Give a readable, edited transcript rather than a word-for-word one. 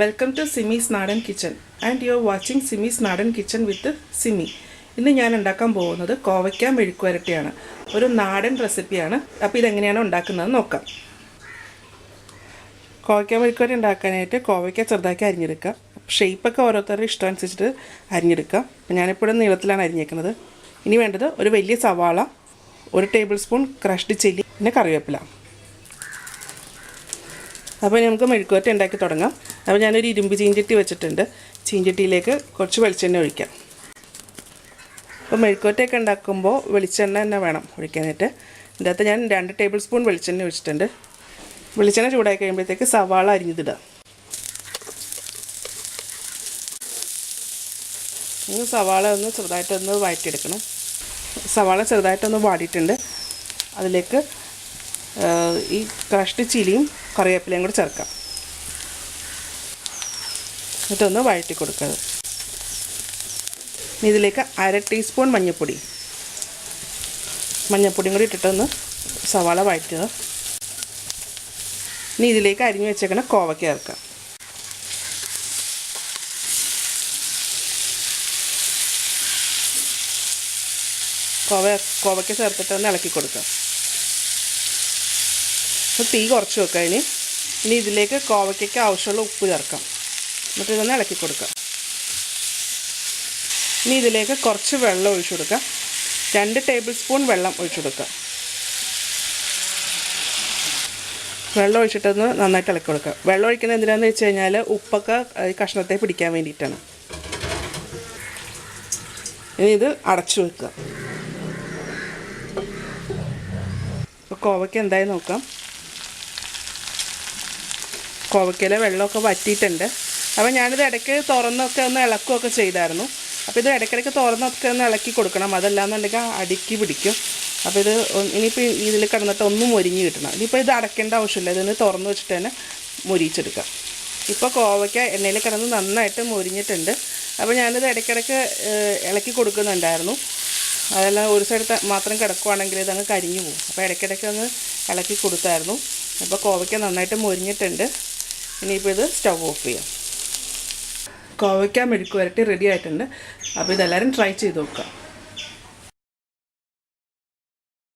Welcome to Simis Nadan Kitchen and you are watching Simis Nadan Kitchen with Simi. ഇന്ന് ഞാൻ ഉണ്ടാക്കാൻ പോകുന്നത് കോവയ്ക്ക മെഴുക്കുവരട്ടിയാണ്. ഒരു നാടൻ റെസിപ്പിയാണ്. അപ്പോൾ ഇതെങ്ങനെയാണ് ഉണ്ടാക്കുന്നത് നോക്കാം. കോവയ്ക്ക മെഴുക്കുവരട്ടി ഉണ്ടാക്കാനായിട്ട് കോവയ്ക്ക ചെറുതാക്കി അരിഞ്ഞെടുക്കുക. ഷേപ്പൊക്കെ ഓരോരുത്തരുടെ ഇഷ്ടം അനുസരിച്ചിട്ട് അരിഞ്ഞെടുക്കുക. ഞാനിപ്പോഴും നീളത്തിലാണ് അരിഞ്ഞേക്കുന്നത്. ഇനി വേണ്ടത് ഒരു വലിയ സവാള, 1 ടേബിൾ സ്പൂൺ ക്രഷ്ഡ് ചില്ലി, പിന്നെ കറിവേപ്പില. അപ്പോൾ നമുക്ക് മെഴുക്കുവരട്ടി ഉണ്ടാക്കി തുടങ്ങാം. അപ്പോൾ ഞാനൊരു ഇരുമ്പ് ചീഞ്ചട്ടി വെച്ചിട്ടുണ്ട്. ചീഞ്ചട്ടിയിലേക്ക് കുറച്ച് വെളിച്ചെണ്ണ ഒഴിക്കാം. അപ്പോൾ മെഴുക്കുവരട്ടിയൊക്കെ ഉണ്ടാക്കുമ്പോൾ വെളിച്ചെണ്ണ തന്നെ വേണം ഒഴിക്കാനായിട്ട്. ഇതിൻ്റെ അകത്ത് ഞാൻ 2 ടേബിൾ സ്പൂൺ വെളിച്ചെണ്ണ ഒഴിച്ചിട്ടുണ്ട്. വെളിച്ചെണ്ണ ചൂടായി കഴിയുമ്പോഴത്തേക്ക് സവാള അരിഞ്ഞിടാം. ഇനി സവാള ഒന്ന് ചെറുതായിട്ടൊന്ന് വഴറ്റിയെടുക്കണം. സവാള ചെറുതായിട്ടൊന്ന് വാടിയിട്ടുണ്ട്. അതിലേക്ക് ഈ ക്രഷ്ഡ് ചില്ലിയും കറിവേപ്പിലയും കൂടി ചേർക്കാം. എന്നിട്ടൊന്ന് വഴറ്റി കൊടുക്കുക. ഇതിലേക്ക് 1/2 ടീസ്പൂൺ മഞ്ഞൾപ്പൊടിയും കൂടി ഇട്ടിട്ടൊന്ന് സവാള വഴറ്റുക. ഇനി ഇതിലേക്ക് അരിഞ്ഞു വെച്ചേക്കണ കോവയ്ക്ക ചേർക്കാം. കോവയ്ക്ക ചേർത്തിട്ടൊന്ന് ഇളക്കി കൊടുക്കുക. അപ്പോൾ തീ കുറച്ച് വെക്കുക. ഇനി ഇതിലേക്ക് കോവയ്ക്കയ്ക്ക് ആവശ്യമുള്ള ഉപ്പ് ചേർക്കാം. എന്നിട്ട് ഇതൊന്ന് ഇളക്കി കൊടുക്കുക. ഇനി ഇതിലേക്ക് കുറച്ച് വെള്ളം ഒഴിച്ചു കൊടുക്കുക. 2 ടേബിൾ സ്പൂൺ വെള്ളം ഒഴിച്ചു കൊടുക്കുക. വെള്ളം ഒഴിച്ചിട്ടൊന്ന് നന്നായിട്ട് ഇളക്കി കൊടുക്കുക. വെള്ളം ഒഴിക്കുന്നത് എന്തിനാണെന്ന് വെച്ച് കഴിഞ്ഞാൽ ഉപ്പൊക്കെ കഷ്ണത്തെ പിടിക്കാൻ വേണ്ടിയിട്ടാണ്. ഇനി ഇത് അടച്ചു വെക്കുക. അപ്പോൾ കോവയ്ക്ക എന്തായി നോക്കാം. കോവയ്ക്കയിലെ വെള്ളമൊക്കെ വറ്റിയിട്ടുണ്ട്. അപ്പോൾ ഞാനിത് ഇടയ്ക്ക് തുറന്നൊക്കെ ഒന്ന് ഇളക്കുകയൊക്കെ ചെയ്തായിരുന്നു. അപ്പോൾ ഇത് ഇടയ്ക്കിടയ്ക്ക് തുറന്നൊക്കെ ഒന്ന് ഇളക്കി കൊടുക്കണം. അതല്ലാന്നുണ്ടെങ്കിൽ അടുക്കി പിടിക്കും. അപ്പോൾ ഇത് ഇനിയിപ്പോൾ ഇതിൽ കിടന്നിട്ട് ഒന്നും മൊരിഞ്ഞ് കിട്ടണം. ഇനിയിപ്പോൾ ഇത് അടയ്ക്കേണ്ട ആവശ്യമില്ല. ഇതിന് തുറന്ന് വെച്ചിട്ട് തന്നെ മൊരിച്ചെടുക്കാം. ഇപ്പോൾ കോവയ്ക്ക എണ്ണയിൽ കിടന്ന് നന്നായിട്ട് മൊരിഞ്ഞിട്ടുണ്ട്. അപ്പോൾ ഞാനിത് ഇടയ്ക്കിടയ്ക്ക് ഇളക്കി കൊടുക്കുന്നുണ്ടായിരുന്നു. അതെല്ലാം ഒരു സൈഡ് മാത്രം കിടക്കുവാണെങ്കിൽ ഇതങ്ങ് കരിഞ്ഞു പോകും. അപ്പോൾ ഇടയ്ക്കിടയ്ക്ക് ഒന്ന് ഇളക്കി കൊടുത്തായിരുന്നു. അപ്പോൾ കോവയ്ക്ക നന്നായിട്ട് മൊരിഞ്ഞിട്ടുണ്ട്. ഇനിയിപ്പോൾ ഇത് സ്റ്റവ് ഓഫ് ചെയ്യാം. കോവയ്ക്ക മെഴുക്കുവരട്ടി റെഡി ആയിട്ടുണ്ട്. അപ്പോൾ ഇതെല്ലാവരും ട്രൈ ചെയ്ത് നോക്കുക.